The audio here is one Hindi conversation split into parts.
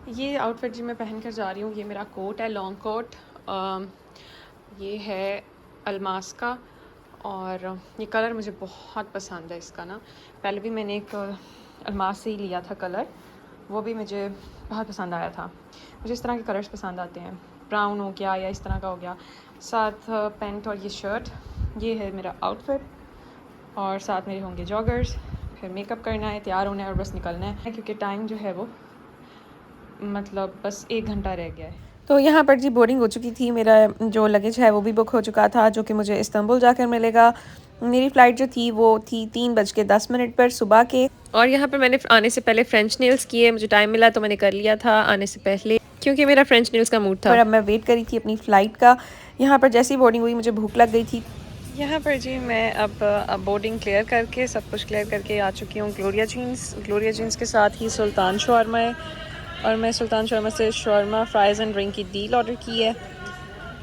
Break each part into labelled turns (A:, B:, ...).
A: ये आउटफिट जी मैं पहन कर जा रही हूँ, ये मेरा कोट है, लॉन्ग कोट। ये है अलमास का और ये कलर मुझे बहुत पसंद है इसका ना। पहले भी मैंने एक अलमास से ही लिया था कलर, वो भी मुझे बहुत पसंद आया था। मुझे इस तरह के कलर्स पसंद आते हैं, ब्राउन हो गया या इस तरह का हो गया। साथ पैंट और ये शर्ट, ये है मेरा आउटफिट। और साथ मेरे होंगे जॉगर्स। फिर मेकअप करना है, तैयार होना है और बस निकलना है, क्योंकि टाइम जो है वो मतलब बस 1 घंटा रह गया है। तो यहाँ पर जी बोर्डिंग हो चुकी थी, मेरा जो लगेज है वो भी बुक हो चुका था, जो कि मुझे इस्तांबुल जाकर मिलेगा। मेरी फ़्लाइट जो थी वो थी 3:10 पर सुबह के। और यहाँ पर मैंने आने से पहले फ़्रेंच नेल्स किए, मुझे टाइम मिला तो मैंने कर लिया था आने से पहले, क्योंकि मेरा फ़्रेंच नेल्स का मूड था। पर अब मैं वेट करी थी अपनी फ़्लाइट का। यहाँ पर जैसी बोर्डिंग हुई मुझे भूख लग गई थी। यहाँ पर जी मैं अब बोर्डिंग क्लियर करके, सब कुछ क्लियर करके आ चुकी हूँ ग्लोरिया जीन्स के साथ ही सुल्तान शॉर्मा है। और मैं सुल्तान शॉर्मा से शॉर्मा, फ्राइज़ एंड ड्रिंक की डील ऑर्डर की है।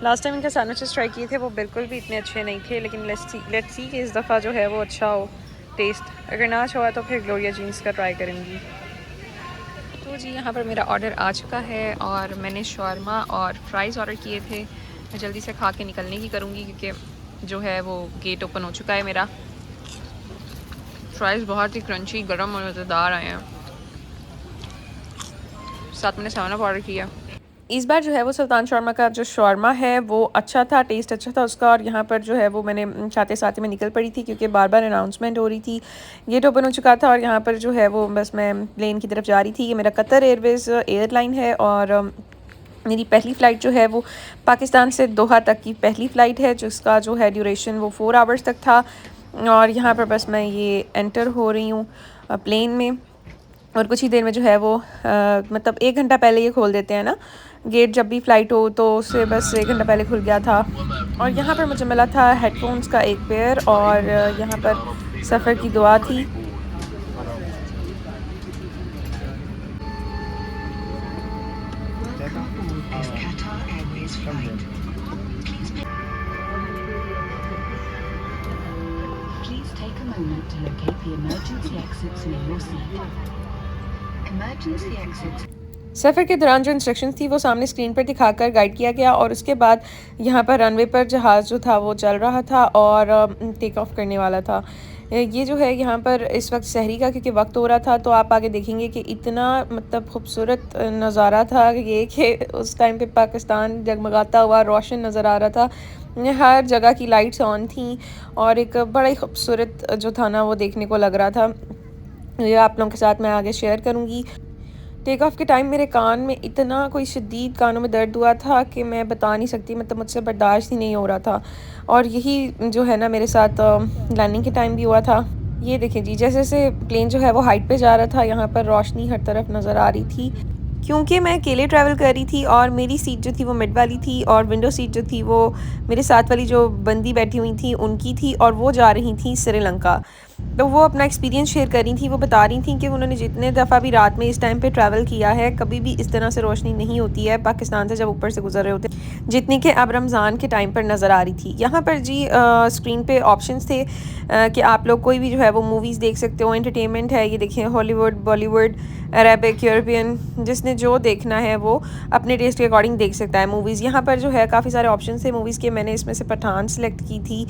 A: लास्ट टाइम इनके सैंडविचेस ट्राई किए थे, वो बिल्कुल भी इतने अच्छे नहीं थे, लेकिन लेट्स सी कि इस दफ़ा जो है वो अच्छा हो टेस्ट। अगर ना अच्छा हुआ तो फिर ग्लोरिया जीन्स का ट्राई करेंगी। तो जी यहाँ पर मेरा ऑर्डर आ चुका है और मैंने शॉर्मा और फ्राइज़ ऑर्डर किए थे। मैं जल्दी से खा के निकलने की करूँगी, क्योंकि जो है वो गेट ओपन हो चुका है मेरा। फ्राइज़ बहुत ही क्रंची, गर्म और मज़ेदार आए हैं। साथ मैंने 7 अप ऑर्डर किया। इस बार जो है वो सुल्तान शॉर्मा का जो शॉर्मा है वो अच्छा था, टेस्ट अच्छा था उसका। और यहाँ पर जो है वो मैंने खाते साथ में निकल पड़ी थी, क्योंकि बार बार अनाउंसमेंट हो रही थी, गेट ओपन हो चुका था। और यहाँ पर जो है वो बस मैं प्लेन की तरफ जा रही थी। ये मेरा कतर एयरवेज़ एयरलाइन है और मेरी पहली फ़्लाइट जो है वो पाकिस्तान से दोहा तक की पहली फ़्लाइट है, जिसका जो है ड्यूरेशन वो 4 आवर्स तक था। और यहाँ पर बस मैं ये एंटर हो रही हूँ प्लेन में, और कुछ ही देर में जो है वो मतलब 1 घंटा पहले ये खोल देते हैं ना गेट, जब भी फ़्लाइट हो तो उससे बस 1 घंटा पहले खुल गया था। और यहाँ पर मुझे मिला था हेडफोन्स का एक पेयर, और यहाँ पर सफ़र की दुआ थी।
B: Please take a moment to locate the emergency exits near your seat. Emergency exits.
A: सफ़र के दौरान जो इंस्ट्रक्शंस थी वो सामने स्क्रीन पर दिखाकर गाइड किया गया, और उसके बाद यहाँ पर रनवे पर जहाज़ जो था वो चल रहा था और टेक ऑफ करने वाला था। ये जो है यहाँ पर इस वक्त सहरी का क्योंकि वक्त हो रहा था, तो आप आगे देखेंगे कि इतना मतलब खूबसूरत नज़ारा था ये कि उस टाइम पे पाकिस्तान जगमगाता हुआ रोशन नज़र आ रहा था। हर जगह की लाइट्स ऑन थी और एक बड़ा ही खूबसूरत जो था ना वो देखने को लग रहा था। ये आप लोगों के साथ मैं आगे शेयर करूँगी। टेक ऑफ के टाइम मेरे कान में इतना कोई शदीद कानों में दर्द हुआ था कि मैं बता नहीं सकती, मतलब मुझसे बर्दाश्त ही नहीं हो रहा था। और यही जो है ना मेरे साथ लैंडिंग के टाइम भी हुआ था। ये देखें जी, जैसे जैसे प्लेन जो है वो हाइट पे जा रहा था, यहाँ पर रोशनी हर तरफ नज़र आ रही थी। क्योंकि मैं अकेले ट्रैवल कर रही थी और मेरी सीट जो थी वो मिड वाली थी, और विंडो सीट जो थी वो मेरे साथ वाली जो बंदी बैठी हुई थी उनकी थी, और वो जा रही थी श्रीलंका। तो वो अपना एक्सपीरियंस शेयर कर रही थी। वो बता रही थी कि उन्होंने जितने दफ़ा भी रात में इस टाइम पे ट्रैवल किया है, कभी भी इस तरह से रोशनी नहीं होती है पाकिस्तान से जब ऊपर से गुजर रहे होते, जितनी कि अब रमज़ान के टाइम पर नज़र आ रही थी। यहाँ पर जी स्क्रीन पे ऑप्शंस थे कि आप लोग कोई भी जो है वो मूवीज़ देख सकते हो, एंटरटेनमेंट है। ये देखें, हॉलीवुड, बॉलीवुड, अरेबिक, यूरोपियन, जिसने जो देखना है वो अपने टेस्ट के अकॉर्डिंग देख सकता है मूवीज़। यहाँ पर जो है काफ़ी सारे ऑप्शन थे मूवीज़ के। मैंने इसमें से पठान सेलेक्ट की थी,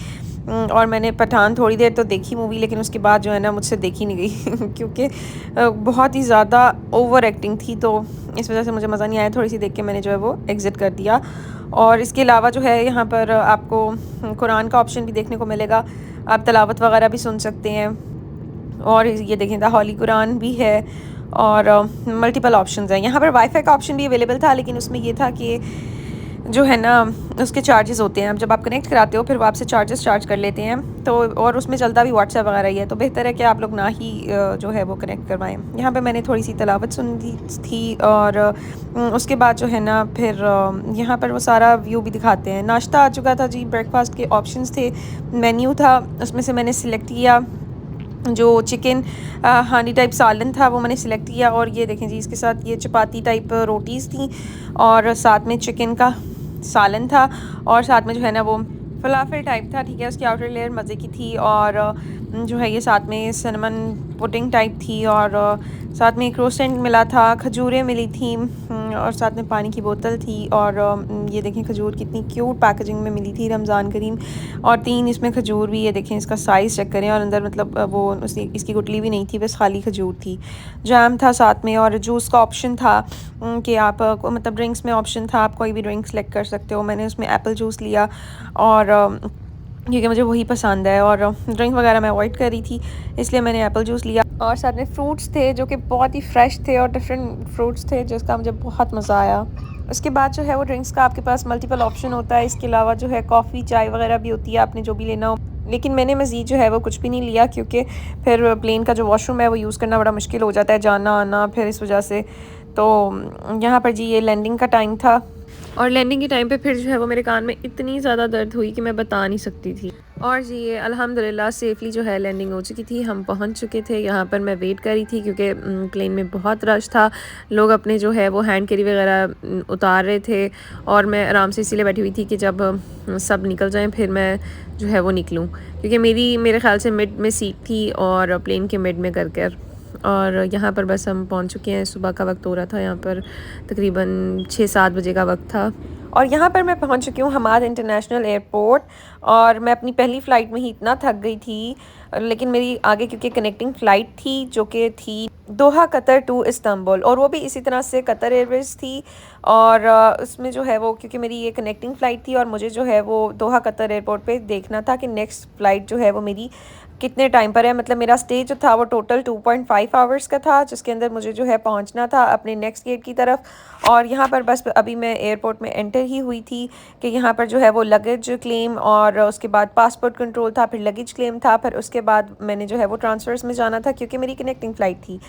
A: और मैंने पठान थोड़ी देर तो देखी मूवी, लेकिन उसके बाद जो है ना मुझसे देखी नहीं गई क्योंकि बहुत ही ज़्यादा ओवर एक्टिंग थी, तो इस वजह से मुझे मज़ा नहीं आया। थोड़ी सी देख के मैंने जो है वो एग्ज़िट कर दिया। और इसके अलावा जो है यहाँ पर आपको कुरान का ऑप्शन भी देखने को मिलेगा, आप तलावत वगैरह भी सुन सकते हैं। और ये देखें द हॉली कुरान भी है, और मल्टीपल ऑप्शंस हैं। यहाँ पर वाईफाई का ऑप्शन भी अवेलेबल था, लेकिन उसमें ये था कि जो है ना उसके चार्जेस होते हैं। अब जब आप कनेक्ट कराते हो फिर वो आपसे चार्ज कर लेते हैं, तो और उसमें चलता भी व्हाट्सएप वगैरह ही है, तो बेहतर है कि आप लोग ना ही जो है वो कनेक्ट करवाएं। यहाँ पे मैंने थोड़ी सी तलावत सुनी थी, और उसके बाद जो है ना फिर यहाँ पर वो सारा व्यू भी दिखाते हैं। नाश्ता आ चुका था जी, ब्रेकफास्ट के ऑप्शंस थे, मेन्यू था, उसमें से मैंने सिलेक्ट किया जो चिकन हांडी टाइप सालन था, वो मैंने सिलेक्ट किया। और ये देखें जी, इसके साथ ये चपाती टाइप रोटीज़ थी, और साथ में चिकन का सालन था, और साथ में जो है ना वो फलाफल टाइप था, ठीक है, उसकी आउटर लेयर मज़े की थी। और जो है ये साथ में सिनेमन पुडिंग टाइप थी और साथ में एक रोस्टेंट मिला था, खजूरें मिली थी और साथ में पानी की बोतल थी और ये देखें खजूर कितनी क्यूट पैकेजिंग में मिली थी, रमज़ान करीम। और 3 इसमें खजूर भी, ये देखें इसका साइज़ चेक करें और अंदर मतलब वो इसकी गुठली भी नहीं थी, बस खाली खजूर थी। जैम था साथ में और जूस का ऑप्शन था कि आप मतलब ड्रिंक्स में ऑप्शन था, आप कोई भी ड्रिंक सेलेक्ट कर सकते हो। मैंने उसमें एप्पल जूस लिया और क्योंकि मुझे वही पसंद है और ड्रिंक वगैरह मैं अवॉइड कर रही थी, इसलिए मैंने एप्पल जूस लिया। और साथ में फ्रूट्स थे जो कि बहुत ही फ्रेश थे और डिफरेंट फ्रूट्स थे, जिसका मुझे बहुत मज़ा आया। उसके बाद जो है वो ड्रिंक्स का आपके पास मल्टीपल ऑप्शन होता है। इसके अलावा जो है कॉफ़ी चाय वगैरह भी होती है, आपने जो भी लेना हो। लेकिन मैंने मज़ीद जो है वो कुछ भी नहीं लिया, क्योंकि फिर प्लेन का जो वॉशरूम है वो यूज़ करना बड़ा मुश्किल हो जाता है, जाना आना, फिर इस वजह से। तो यहाँ पर जी ये लैंडिंग का टाइम था और लैंडिंग के टाइम पे फिर जो है वो मेरे कान में इतनी ज़्यादा दर्द हुई कि मैं बता नहीं सकती थी। और जी ये अल्हम्दुलिल्लाह सेफ़ली जो है लैंडिंग हो चुकी थी, हम पहुंच चुके थे। यहाँ पर मैं वेट कर रही थी क्योंकि प्लेन में बहुत रश था, लोग अपने जो है वो हैंड कैरी वगैरह उतार रहे थे और मैं आराम से इसीलिए बैठी हुई थी कि जब सब निकल जाएं फिर मैं जो है वो निकलूँ, क्योंकि मेरे ख्याल से मिड में सीट थी और प्लेन के मिड में कर और यहाँ पर बस हम पहुँच चुके हैं। सुबह का वक्त हो रहा था, यहाँ पर तकरीबन 6-7 बजे का वक्त था और यहाँ पर मैं पहुँच चुकी हूँ हमाद इंटरनेशनल एयरपोर्ट। और मैं अपनी पहली फ़्लाइट में ही इतना थक गई थी, लेकिन मेरी आगे क्योंकि कनेक्टिंग फ़्लाइट थी जो कि थी दोहा कतर टू इस्तांबुल, और वो भी इसी तरह से कतर एयरवेज़ थी। और उसमें जो है वो क्योंकि मेरी ये कनेक्टिंग फ़्लाइट थी और मुझे जो है वो दोहा कतर एयरपोर्ट पे देखना था कि नेक्स्ट फ़्लाइट जो है वो मेरी कितने टाइम पर है। मतलब मेरा स्टे जो था वो टोटल 2.5 आवर्स का था, जिसके अंदर मुझे जो है पहुंचना था अपने नेक्स्ट गेट की तरफ। और यहाँ पर बस अभी मैं एयरपोर्ट में एंटर ही हुई थी कि यहाँ पर जो है वो लगेज क्लेम और उसके बाद पासपोर्ट कंट्रोल था, फिर लगेज क्लेम था, फिर उसके बाद मैंने जो है वो ट्रांसफ़र्स में जाना था क्योंकि मेरी कनेक्टिंग फ़्लाइट थी।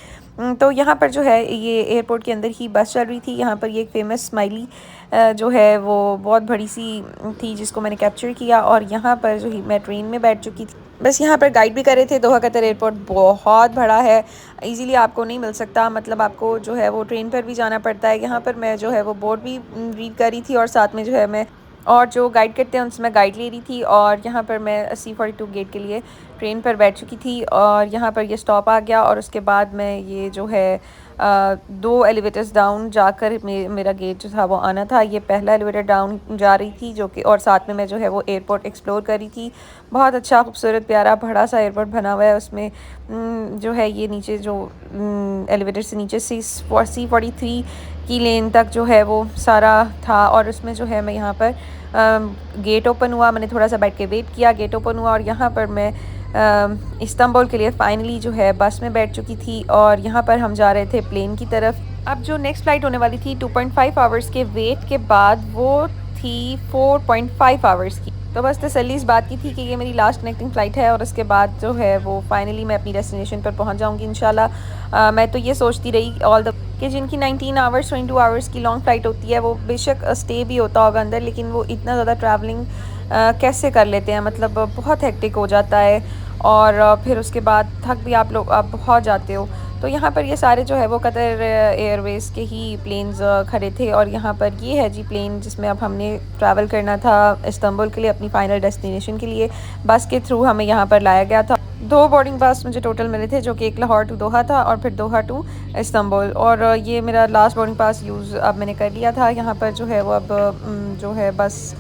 A: तो यहाँ पर जो है ये एयरपोर्ट के अंदर ही बस चल रही थी। यहाँ पर ये एक फ़ेमस स्माइली जो है वो बहुत बड़ी सी थी जिसको मैंने कैप्चर किया। और यहाँ पर जो ही मैं ट्रेन में बैठ चुकी थी, बस यहाँ पर गाइड भी कर रहे थे। दोहा कतर एयरपोर्ट बहुत बड़ा है, इजीली आपको नहीं मिल सकता, मतलब आपको जो है वो ट्रेन पर भी जाना पड़ता है। यहाँ पर मैं जो है वो बोर्ड भी रीड कर रही थी और साथ में जो है मैं और जो गाइड करते हैं उनसे मैं गाइड ले रही थी। और यहाँ पर मैं C42 गेट के लिए ट्रेन पर बैठ चुकी थी और यहाँ पर ये स्टॉप आ गया और उसके बाद मैं ये जो है 2 एलिवेटर्स डाउन जाकर मेरा गेट जो था वो आना था। ये पहला एलिवेटर डाउन जा रही थी जो कि, और साथ में मैं जो है वो एयरपोर्ट एक्सप्लोर कर रही थी। बहुत अच्छा खूबसूरत प्यारा बड़ा सा एयरपोर्ट बना हुआ है। उसमें जो है ये नीचे जो एलिवेटर से नीचे C43 की लेन तक जो है वो सारा था। और उसमें जो है मैं यहाँ पर गेट ओपन हुआ, मैंने थोड़ा सा बैठ के वेट किया, गेट ओपन हुआ और यहाँ पर मैं इस्तांबुल के लिए फ़ाइनली जो है बस में बैठ चुकी थी और यहाँ पर हम जा रहे थे प्लेन की तरफ। अब जो नेक्स्ट फ़्लाइट होने वाली थी 2.5 आवर्स के वेट के बाद, वो थी 4.5 आवर्स की। तो बस तसल्ली इस बात की थी कि ये मेरी लास्ट कनेक्टिंग फ़्लाइट है और उसके बाद जो है वो फ़ाइनली मैं अपनी डेस्टिनेशन पर पहुंच जाऊंगी इंशाल्लाह। मैं तो ये सोचती रही ऑल द कि जिनकी 19 आवर्स 22 आवर्स की लॉन्ग फ़्लाइट होती है वो बेशक स्टे भी होता होगा अंदर, लेकिन वो इतना ज़्यादा ट्रैवलिंग कैसे कर लेते हैं, मतलब बहुत हेक्टिक हो जाता है और फिर उसके बाद थक भी आप बहुत जाते हो। तो यहाँ पर ये सारे जो है वो कतर एयरवेज़ के ही प्लेन्स खड़े थे और यहाँ पर ये है जी प्लेन जिसमें अब हमने ट्रैवल करना था इस्तांबुल के लिए, अपनी फ़ाइनल डेस्टिनेशन के लिए। बस के थ्रू हमें यहाँ पर लाया गया था। 2 बोर्डिंग पास मुझे टोटल मिले थे, जो कि एक लाहौर टू दोहा था और फिर दोहा टू इस्तांबुल। और ये मेरा लास्ट बोर्डिंग पास यूज़ अब मैंने कर लिया था। यहाँ पर जो है वो अब जो है बस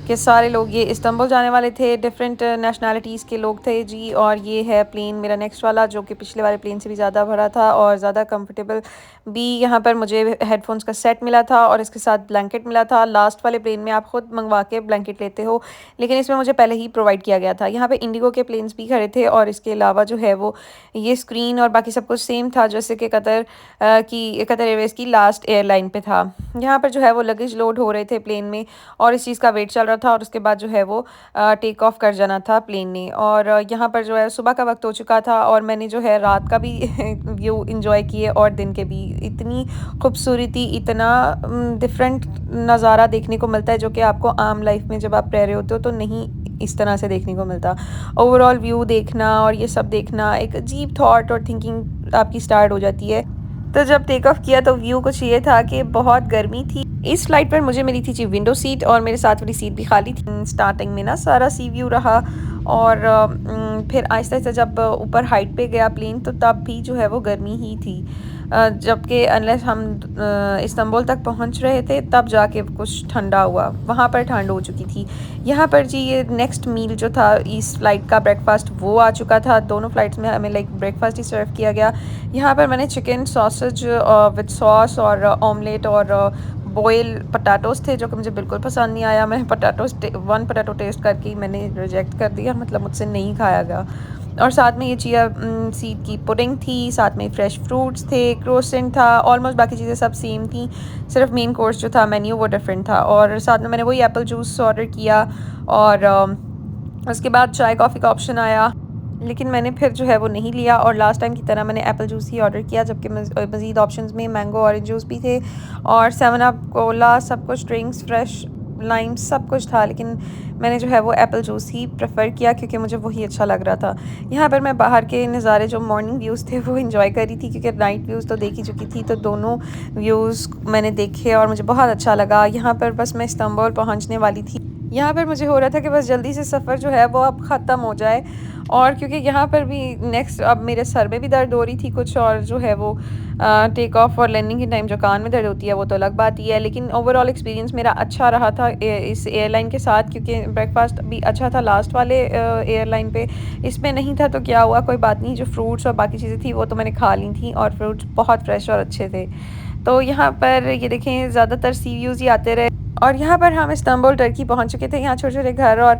A: कि सारे लोग ये इस्तांबुल जाने वाले थे, डिफरेंट नेशनलिटीज़ के लोग थे जी। और ये है प्लेन मेरा नेक्स्ट वाला, जो कि पिछले वाले प्लेन से भी ज़्यादा भरा था और ज़्यादा कंफर्टेबल भी। यहाँ पर मुझे हेडफोन्स का सेट मिला था और इसके साथ ब्लैंकेट मिला था। लास्ट वाले प्लेन में आप ख़ुद मंगवा के ब्लैंकेट लेते हो, लेकिन इसमें मुझे पहले ही प्रोवाइड किया गया था। यहाँ पर इंडिगो के प्लेन्स भी खड़े थे और इसके अलावा जो है वो ये स्क्रीन और बाकी सब कुछ सेम था जैसे कि कतर एयरवेज़ की लास्ट एयरलाइन पे था। यहाँ पर जो है वो लगेज लोड हो रहे थे प्लेन में और इस चीज़ का वेट चल रहा था और उसके बाद जो है वो टेक ऑफ कर जाना था प्लेन ने। और यहाँ पर जो है सुबह का वक्त हो चुका था और मैंने जो है रात का भी व्यू इंजॉय किए और दिन के भी। इतनी खूबसूरती, इतना डिफरेंट नज़ारा देखने को मिलता है जो कि आपको आम लाइफ में जब आप रह रहे होते हो तो नहीं इस तरह से देखने को मिलता। ओवरऑल व्यू देखना और ये सब देखना, एक अजीब थॉट और थिंकिंग आपकी स्टार्ट हो जाती है। तो जब टेक ऑफ किया तो व्यू कुछ ये था कि बहुत गर्मी थी। इस फ्लाइट पर मुझे मिली थी जी विंडो सीट और मेरे साथ वाली सीट भी खाली थी। स्टार्टिंग में ना सारा सी व्यू रहा और फिर आहिस्ता आहिस्ता जब ऊपर हाइट पे गया प्लेन तो तब भी जो है वो गर्मी ही थी, जबकि अनलेस हम इस्तांबुल तक पहुंच रहे थे तब जाके कुछ ठंडा हुआ, वहाँ पर ठंड हो चुकी थी। यहाँ पर जी ये नेक्स्ट मील जो था इस फ़्लाइट का ब्रेकफास्ट वो आ चुका था। दोनों फ़्लाइट्स में हमें लाइक ब्रेकफास्ट ही सर्व किया गया। यहाँ पर मैंने चिकन सॉसेज विद सॉस और ऑमलेट और बॉयल पटाटोज़ थे जो कि मुझे बिल्कुल पसंद नहीं आया। मैंने वन पटाटो टेस्ट करके ही मैंने रिजेक्ट कर दिया, मतलब मुझसे नहीं खाया गया। और साथ में ये चिया सीड की पुडिंग थी, साथ में फ्रेश फ्रूट्स थे, क्रोसेंट था, ऑलमोस्ट बाकी चीज़ें सब सेम थी, सिर्फ मेन कोर्स जो था मेन्यू वो डिफरेंट था। और साथ में मैंने वही एप्पल जूस ऑर्डर किया और उसके बाद चाय कॉफ़ी का ऑप्शन आया, लेकिन मैंने फिर जो है वो नहीं लिया और लास्ट टाइम की तरह मैंने एप्पल जूस ही ऑर्डर किया, जबकि मज़ीद ऑप्शंस में मैंगो ऑरेंज जूस भी थे और 7 अप कोला सब कुछ ड्रिंक्स फ्रेश लाइम सब कुछ था, लेकिन मैंने जो है वो एप्पल जूस ही प्रेफर किया क्योंकि मुझे वही अच्छा लग रहा था। यहाँ पर मैं बाहर के नज़ारे जो मॉर्निंग व्यूज़ थे वो इन्जॉय कर रही थी क्योंकि नाइट व्यूज़ तो देख ही चुकी थी, तो दोनों व्यूज़ मैंने देखे और मुझे बहुत अच्छा लगा। यहाँ पर बस मैं इस्तांबुल पहुँचने वाली थी। यहाँ पर मुझे हो रहा था कि बस जल्दी से सफ़र जो है वो अब ख़त्म हो जाए, और क्योंकि यहाँ पर भी नेक्स्ट अब मेरे सर में भी दर्द हो रही थी कुछ, और जो है वो टेक ऑफ और लैंडिंग के टाइम जो कान में दर्द होती है वो तो अलग बात ही है। लेकिन ओवरऑल एक्सपीरियंस मेरा अच्छा रहा था इस एयरलाइन के साथ, क्योंकि ब्रेकफास्ट भी अच्छा था लास्ट वाले एयरलाइन पे, इसमें नहीं था तो क्या हुआ, कोई बात नहीं। जो फ्रूट्स और बाकी चीज़ें थी वो तो मैंने खा ली थी और फ्रूट्स बहुत फ्रेश और अच्छे थे। तो यहाँ पर ये देखें ज़्यादातर सी व्यूज़ ही आते रहे। और यहाँ पर हम इस्तांबुल टर्की पहुँच चुके थे। यहाँ छोटे छोटे घर और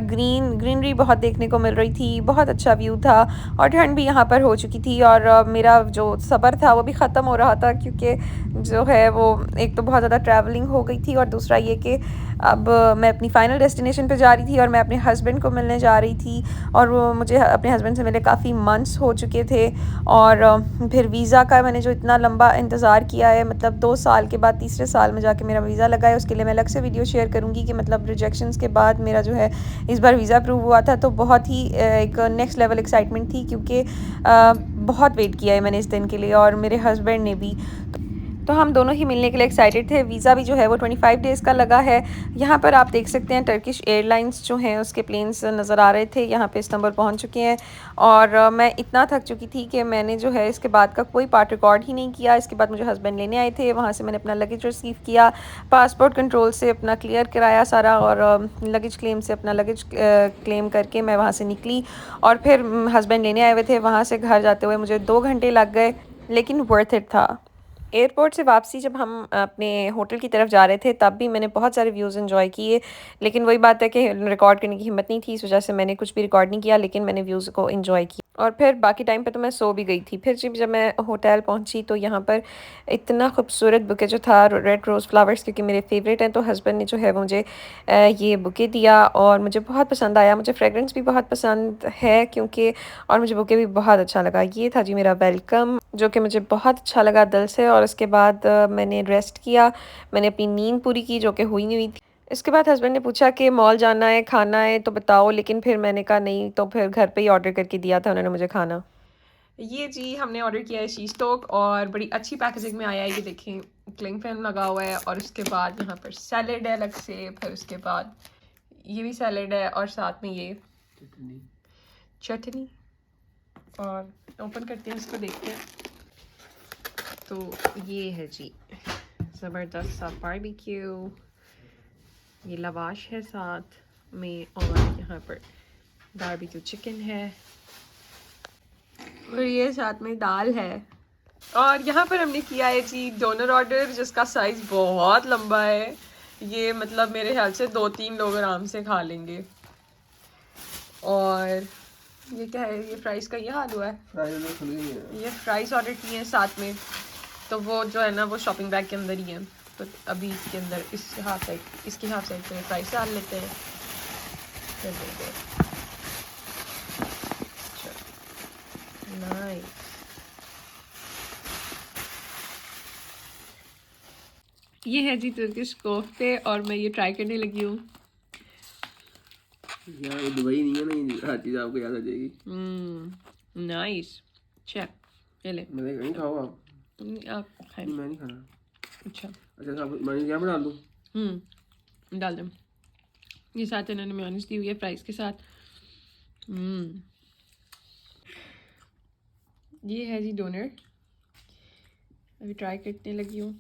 A: ग्रीनरी बहुत देखने को मिल रही थी, बहुत अच्छा व्यू था और ठंड भी यहाँ पर हो चुकी थी। और मेरा जो सफ़र था वो भी ख़त्म हो रहा था क्योंकि जो है वो एक तो बहुत ज़्यादा ट्रैवलिंग हो गई थी और दूसरा ये कि अब मैं अपनी फ़ाइनल डेस्टिनेशन पे जा रही थी और मैं अपने हस्बैंड को मिलने जा रही थी, और वो मुझे अपने हस्बैंड से मिले काफ़ी मंथ्स हो चुके थे। और फिर वीज़ा का मैंने जो इतना लंबा इंतज़ार किया है, मतलब 2 साल के बाद तीसरे साल में जाके मेरा वीज़ा लगा है, उसके लिए मैं अलग से वीडियो शेयर करूँगी कि मतलब रिजेक्शंस के बाद मेरा जो है इस बार वीज़ा अप्रूव हुआ था। तो बहुत ही एक नेक्स्ट लेवल एक्साइटमेंट थी क्योंकि बहुत वेट किया है मैंने इस दिन के लिए और मेरे हस्बैंड ने भी। तो हम दोनों ही मिलने के लिए एक्साइटेड थे। वीज़ा भी जो है वो 25 डेज़ का लगा है। यहाँ पर आप देख सकते हैं टर्किश एयरलाइंस जो हैं उसके प्लेन्स नज़र आ रहे थे। यहाँ पे इस्तांबुल पहुँच चुके हैं और मैं इतना थक चुकी थी कि मैंने जो है इसके बाद का कोई पार्ट रिकॉर्ड ही नहीं किया। इसके बाद मुझे हस्बैंड लेने आए थे, वहाँ से मैंने अपना लगेज रिसीव किया, पासपोर्ट कंट्रोल से अपना क्लियर कराया सारा और लगेज क्लेम से अपना लगेज क्लेम करके मैं वहाँ से निकली। और फिर हस्बैंड लेने आए हुए थे, वहाँ से घर जाते हुए मुझे 2 घंटे लग गए, लेकिन वर्थ इट था। एयरपोर्ट से वापसी जब हम अपने होटल की तरफ जा रहे थे तब भी मैंने बहुत सारे व्यूज़ एंजॉय किए, लेकिन वही बात है कि रिकॉर्ड करने की हिम्मत नहीं थी, इस वजह से मैंने कुछ भी रिकॉर्ड नहीं किया, लेकिन मैंने व्यूज़ को एंजॉय किया। और फिर बाकी टाइम पे तो मैं सो भी गई थी। फिर जब मैं होटल पहुंची तो यहाँ पर इतना खूबसूरत बुके जो था रेड रोज़ फ्लावर्स, क्योंकि मेरे फेवरेट हैं, तो हस्बैंड ने जो है मुझे ये बुके दिया और मुझे बहुत पसंद आया। मुझे फ्रेगरेंस भी बहुत पसंद है क्योंकि, और मुझे बुके भी बहुत अच्छा लगा। ये था जी मेरा वेलकम, जो कि मुझे बहुत अच्छा लगा दिल से। और उसके बाद मैंने रेस्ट किया, मैंने अपनी नींद पूरी की जो कि हुई नहीं हुई थी। इसके बाद हस्बैंड ने पूछा कि मॉल जाना है, खाना है तो बताओ, लेकिन फिर मैंने कहा नहीं, तो फिर घर पे ही ऑर्डर करके दिया था उन्होंने मुझे खाना। ये जी हमने ऑर्डर किया है शीश टॉक और बड़ी अच्छी पैकेजिंग में आया है। ये देखें क्लिंग फिल्म लगा हुआ है और उसके बाद यहाँ पर सैलेड है अलग से, फिर उसके बाद ये भी सैलेड है और साथ में ये चटनी। और ओपन करते हैं इसको, देखते हैं। तो ये है जी ज़बरदस्त सा बारबेक्यू, ये लवाश है साथ में, और यहाँ पर बारबेक्यू चिकन है और ये साथ में दाल है। और यहाँ पर हमने किया है जी डोनर ऑर्डर, जिसका साइज़ बहुत लंबा है। ये मतलब मेरे ख्याल से 2-3 लोग आराम से खा लेंगे। और ये क्या है, ये फ्राइज़ का ये हाल हुआ है, ये फ्राइज़ ऑर्डर किए हैं साथ में, तो वो जो है ना वो शॉपिंग बैग के अंदर ही है। तो अभी इसके अंदर इस हाफ साइड, इसकी हाफ साइड पे फ्राइज़ डाल लेते हैं। नाइस। ये है जी तुर्किश कोफ्ते और मैं ये ट्राई करने लगी हूँ।
C: यार ये दुबई नहीं है ना, हर चीज़ आपको याद आ जाएगी।
A: नाइस। चेक ये ले,
C: मैं नहीं खाओ आप
A: आप खाएं।
C: मैं नहीं खाना।
A: अच्छा
C: आप मैं क्या बना दूँ?
A: डाल दें। ये साथ इन्होंने मेयोनीज दी हुई है फ्राइज़ के साथ, ये है जी डोनर, अभी ट्राई करने लगी हूँ।